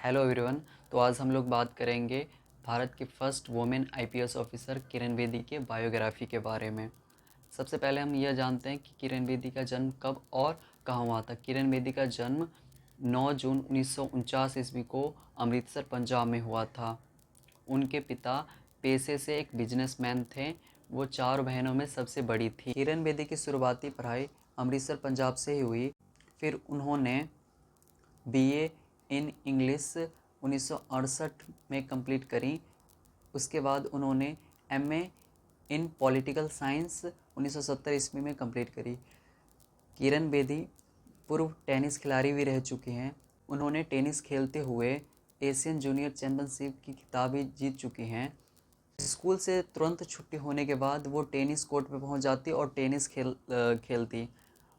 Hello everyone. तो आज हम लोग बात करेंगे भारत की first women IPS officer Kiran Bedi के बायोग्राफी के बारे में। सबसे पहले हम यह जानते हैं कि किरण बेदी का जन्म कब और कहाँ हुआ था। किरण बेदी का जन्म 9 जून 1949 ईस्वी को अमृतसर पंजाब में हुआ था। उनके पिता पेशे से एक बिजनेसमैन थे। वो 4 बहनों में सबसे बड़ी थी। किरण बेदी की शुरुआती पढ़ाई अमृतसर पंजाब से ही हुई। फिर उन्होंने बीए इन इंग्लिश 1968 में कंप्लीट करी। उसके बाद उन्होंने एमए इन पॉलिटिकल साइंस 1970 ईस्वी में कंप्लीट करी। किरण बेदी पूर्व टेनिस खिलाड़ी भी रह चुके हैं। उन्होंने टेनिस खेलते हुए एशियन जूनियर चैम्पियनशिप की खिताब भी जीत चुके हैं। स्कूल से तुरंत छुट्टी होने के बाद वो टेनिस कोर्ट पे पहुंच जाती और टेनिस खेलती।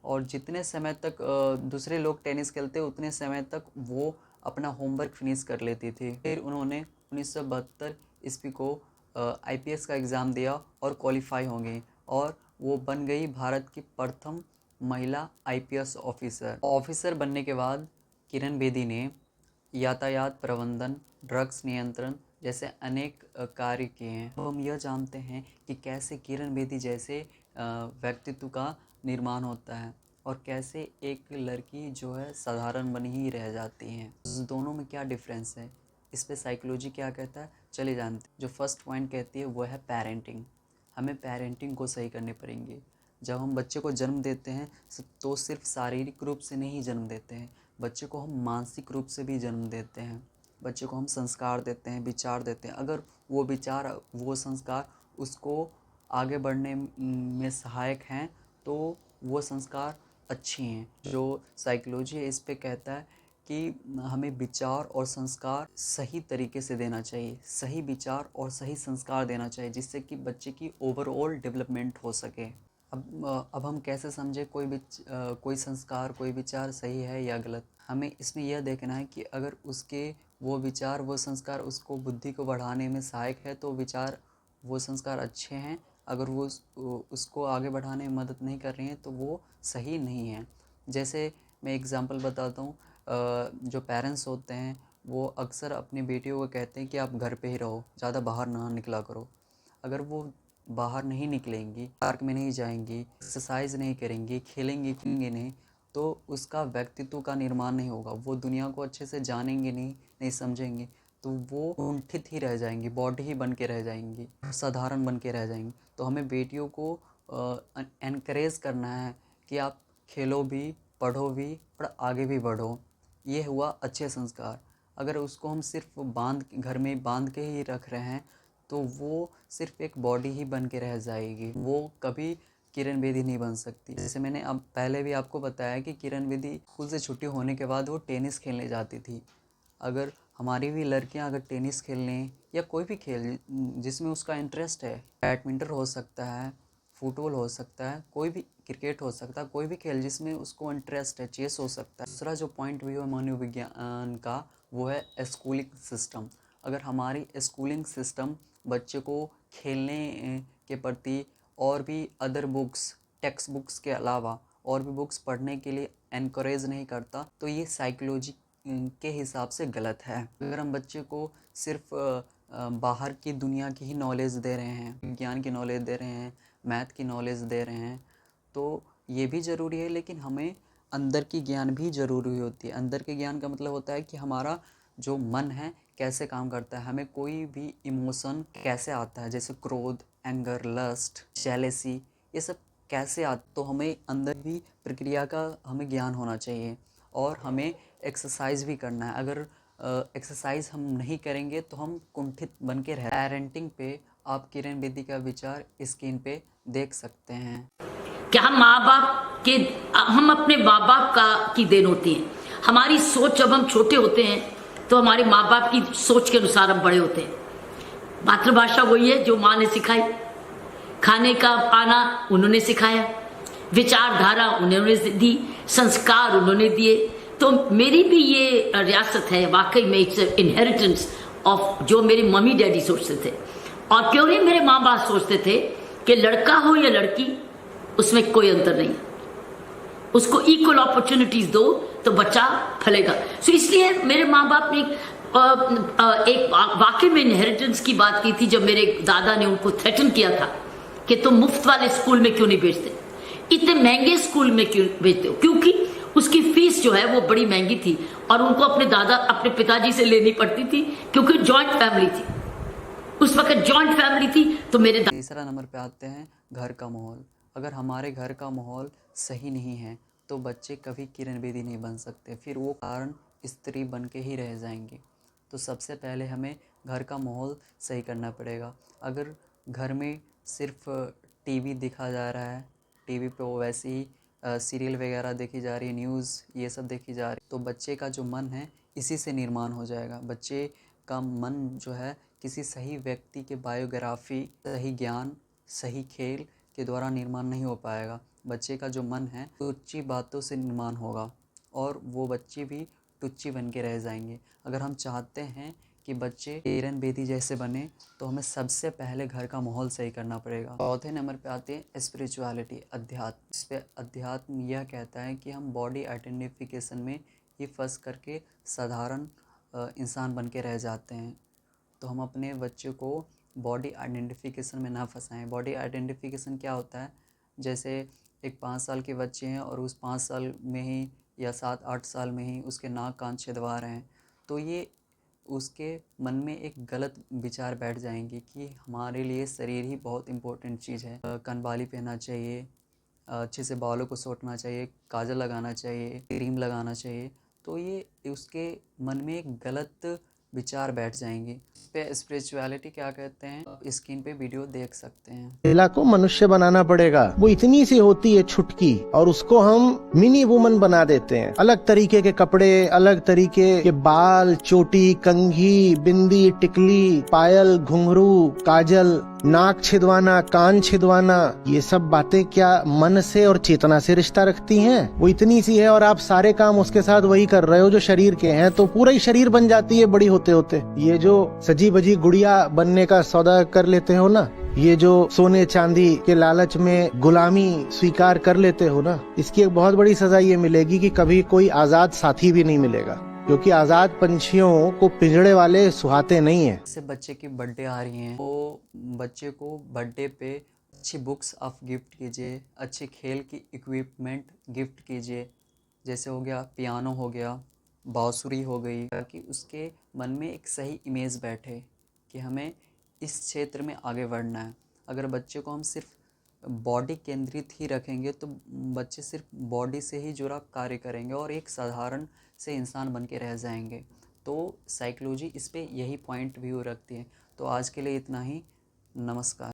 और जितने समय तक दूसरे लोग टेनिस खेलते उतने समय तक वो अपना होमवर्क फिनिश कर लेती थी। फिर उन्होंने 1972 ईस्वी को आईपीएस का एग्ज़ाम दिया और क्वालिफाई हो गई और वो बन गई भारत की प्रथम महिला आईपीएस ऑफिसर बनने के बाद किरण बेदी ने यातायात प्रबंधन, ड्रग्स नियंत्रण जैसे अनेक कार्य किए हैं। तो हम यह जानते हैं कि कैसे किरण बेदी जैसे व्यक्तित्व का निर्माण होता है और कैसे एक लड़की जो है साधारण बनी ही रह जाती हैं। दोनों में क्या डिफरेंस है, इस पे साइकोलॉजी क्या कहता है, चले जानते हैं। जो फर्स्ट पॉइंट कहती है वो है पेरेंटिंग। हमें पेरेंटिंग को सही करने पड़ेंगे। जब हम बच्चे को जन्म देते हैं तो सिर्फ शारीरिक रूप से नहीं जन्म देते हैं, बच्चे को हम मानसिक रूप से भी जन्म देते हैं। बच्चे को हम संस्कार देते हैं, विचार देते हैं। अगर वो विचार, वो संस्कार उसको आगे बढ़ने में सहायक हैं तो वो संस्कार अच्छी हैं। जो साइकोलॉजी है इस पे कहता है कि हमें विचार और संस्कार सही तरीके से देना चाहिए, सही विचार और सही संस्कार देना चाहिए, जिससे कि बच्चे की ओवरऑल डेवलपमेंट हो सके। अब हम कैसे समझे कोई संस्कार, कोई विचार सही है या गलत। हमें इसमें यह देखना है कि अगर उसके वो विचार, वो संस्कार उसको बुद्धि को बढ़ाने में सहायक है तो विचार, वो संस्कार अच्छे हैं। अगर वो उसको आगे बढ़ाने में मदद नहीं कर रही हैं तो वो सही नहीं है। जैसे मैं एग्ज़ाम्पल बताता हूँ, जो पेरेंट्स होते हैं वो अक्सर अपनी बेटियों को कहते हैं कि आप घर पे ही रहो, ज़्यादा बाहर ना निकला करो। अगर वो बाहर नहीं निकलेंगी, पार्क में नहीं जाएंगी, एक्सरसाइज नहीं करेंगी, खेलेंगी कूदेंगी नहीं, तो उसका व्यक्तित्व का निर्माण नहीं होगा। वो दुनिया को अच्छे से जानेंगे नहीं समझेंगे, तो वो कुंठित ही रह जाएंगी, बॉडी ही बन के रह जाएंगी, साधारण बन के रह जाएंगी। तो हमें बेटियों को एनकरेज करना है कि आप खेलो भी, पढ़ो भी और आगे भी बढ़ो। ये हुआ अच्छे संस्कार। अगर उसको हम सिर्फ घर में बांध के ही रख रहे हैं तो वो सिर्फ एक बॉडी ही बन के रह जाएगी, वो कभी किरण बेदी नहीं बन सकती। जैसे मैंने अब पहले भी आपको बताया कि किरण बेदी स्कूल से छुट्टी होने के बाद वो टेनिस खेलने जाती थी। अगर हमारी भी लड़कियां अगर टेनिस खेलने या कोई भी खेल जिसमें उसका इंटरेस्ट है, बैडमिंटन हो सकता है, फुटबॉल हो सकता है, कोई भी क्रिकेट हो सकता है, कोई भी खेल जिसमें उसको इंटरेस्ट है, चेस हो सकता है। दूसरा जो पॉइंट भी है मनोविज्ञान का, वो है स्कूलिंग सिस्टम। अगर हमारी स्कूलिंग सिस्टम बच्चे को खेलने के प्रति और भी अदर बुक्स, टेक्स्ट बुक्स के अलावा और भी बुक्स पढ़ने के लिए एनकरेज नहीं करता तो ये साइकोलॉजी के हिसाब से गलत है। अगर हम बच्चे को सिर्फ बाहर की दुनिया की ही नॉलेज दे रहे हैं, विज्ञान की नॉलेज दे रहे हैं, मैथ की नॉलेज दे रहे हैं, तो ये भी ज़रूरी है, लेकिन हमें अंदर की ज्ञान भी ज़रूरी होती है। अंदर के ज्ञान का मतलब होता है कि हमारा जो मन है कैसे काम करता है, हमें कोई भी इमोशन कैसे आता है, जैसे क्रोध, एंगर, लस्ट, जेलेसी, ये सब कैसे आता, तो हमें अंदर भी प्रक्रिया का हमें ज्ञान होना चाहिए। और हमें एक्सरसाइज भी करना है। अगर एक्सरसाइज हम नहीं करेंगे तो हम कुंठित बन के रह। पेरेंटिंग पे आप किरण बेदी का विचार स्क्रीन पे देख सकते हैं। कि हम अपने माँ बाप की देन होती है। हमारी सोच, जब हम छोटे होते हैं तो हमारे माँ बाप की सोच के अनुसार हम बड़े होते हैं। मातृभाषा वही है जो माँ ने सिखाई, खाने का पाना उन्होंने सिखाया, विचारधारा उन्होंने दी, संस्कार उन्होंने दिए। तो मेरी भी ये रियासत है वाकई में, इट्स इनहेरिटेंस ऑफ जो मेरे मम्मी डैडी सोचते थे। और क्यों नहीं मेरे माँ बाप सोचते थे कि लड़का हो या लड़की उसमें कोई अंतर नहीं है, उसको इक्वल अपॉर्चुनिटीज दो, तो बच्चा फलेगा। सो इसलिए मेरे माँ बाप ने एक वाकई में इनहेरिटेंस की बात की थी, जब मेरे दादा ने उनको थ्रेटन किया था कि तुम मुफ्त वाले स्कूल में क्यों नहीं भेजते, इतने महंगे स्कूल में क्यों भेजते हो, क्योंकि उसकी फीस जो है वो बड़ी महंगी थी और उनको अपने पिताजी से लेनी पड़ती थी, क्योंकि जॉइंट फैमिली थी, उस वक्त जॉइंट फैमिली थी। तो मेरे तीसरा नंबर पे आते हैं घर का माहौल। अगर हमारे घर का माहौल सही नहीं है तो बच्चे कभी किरण बेदी नहीं बन सकते, फिर वो कारण स्त्री बन के ही रह जाएंगे। तो सबसे पहले हमें घर का माहौल सही करना पड़ेगा। अगर घर में सिर्फ टीवी दिखा जा रहा है, टीवी पे वो वैसे ही सीरियल वगैरह देखी जा रही है, न्यूज़ ये सब देखी जा रही है, तो बच्चे का जो मन है इसी से निर्माण हो जाएगा। बच्चे का मन जो है किसी सही व्यक्ति के बायोग्राफी, सही ज्ञान, सही खेल के द्वारा निर्माण नहीं हो पाएगा। बच्चे का जो मन है टुच्ची बातों से निर्माण होगा और वो बच्चे भी टुच्ची बन के रह जाएंगे। अगर हम चाहते हैं कि बच्चे किरण बेदी जैसे बने तो हमें सबसे पहले घर का माहौल सही करना पड़ेगा। चौथे नंबर पे आते हैं स्पिरिचुअलिटी, अध्यात्म। इस पे अध्यात्म यह कहता है कि हम बॉडी आइडेंटिफिकेशन में ही फंस करके साधारण इंसान बन के रह जाते हैं। तो हम अपने बच्चे को बॉडी आइडेंटिफिकेशन में ना फंसाएं। बॉडी आइडेंटिफिकेशन क्या होता है, जैसे एक 5 साल के बच्चे हैं और उस 5 साल में ही या 7-8 साल में ही उसके नाक कान छिदवा रहे हैं, तो ये उसके मन में एक गलत विचार बैठ जाएंगे कि हमारे लिए शरीर ही बहुत इम्पोर्टेंट चीज़ है। कनबाली पहनना चाहिए, अच्छे से बालों को सोटना चाहिए, काजल लगाना चाहिए, क्रीम लगाना चाहिए, तो ये उसके मन में एक गलत विचार बैठ जाएंगे। इस पे स्पिरिचुअलिटी क्या कहते हैं, स्क्रीन पे वीडियो देख सकते हैं। महिला को मनुष्य बनाना पड़ेगा। वो इतनी सी होती है छुटकी और उसको हम मिनी वुमन बना देते हैं। अलग तरीके के कपड़े, अलग तरीके के बाल, चोटी, कंघी, बिंदी, टिकली, पायल, घुंघरू, काजल, नाक छिदवाना, कान छिदवाना, ये सब बातें क्या मन से और चेतना से रिश्ता रखती हैं? वो इतनी सी है और आप सारे काम उसके साथ वही कर रहे हो जो शरीर के हैं, तो पूरा ही शरीर बन जाती है बड़ी होते होते। ये जो सजी बजी गुड़िया बनने का सौदा कर लेते हो ना, ये जो सोने चांदी के लालच में गुलामी स्वीकार कर लेते हो ना, इसकी एक बहुत बड़ी सजा ये मिलेगी कि कभी कोई आजाद साथी भी नहीं मिलेगा, क्योंकि आजाद पंछियों को पिंजड़े वाले सुहाते नहीं है। जैसे बच्चे की बर्थडे आ रही है, तो बच्चे को बर्थडे पे अच्छी बुक्स आप गिफ्ट कीजिए, अच्छे खेल की इक्विपमेंट गिफ्ट कीजिए, जैसे हो गया पियानो, हो गया बांसुरी, हो गई, ताकि उसके मन में एक सही इमेज बैठे कि हमें इस क्षेत्र में आगे बढ़ना है। अगर बच्चे को हम सिर्फ बॉडी केंद्रित ही रखेंगे तो बच्चे सिर्फ बॉडी से ही जुड़ा कार्य करेंगे और एक साधारण से इंसान बन के रह जाएंगे। तो साइकोलॉजी इस पे यही पॉइंट व्यू रखती है। तो आज के लिए इतना ही, नमस्कार।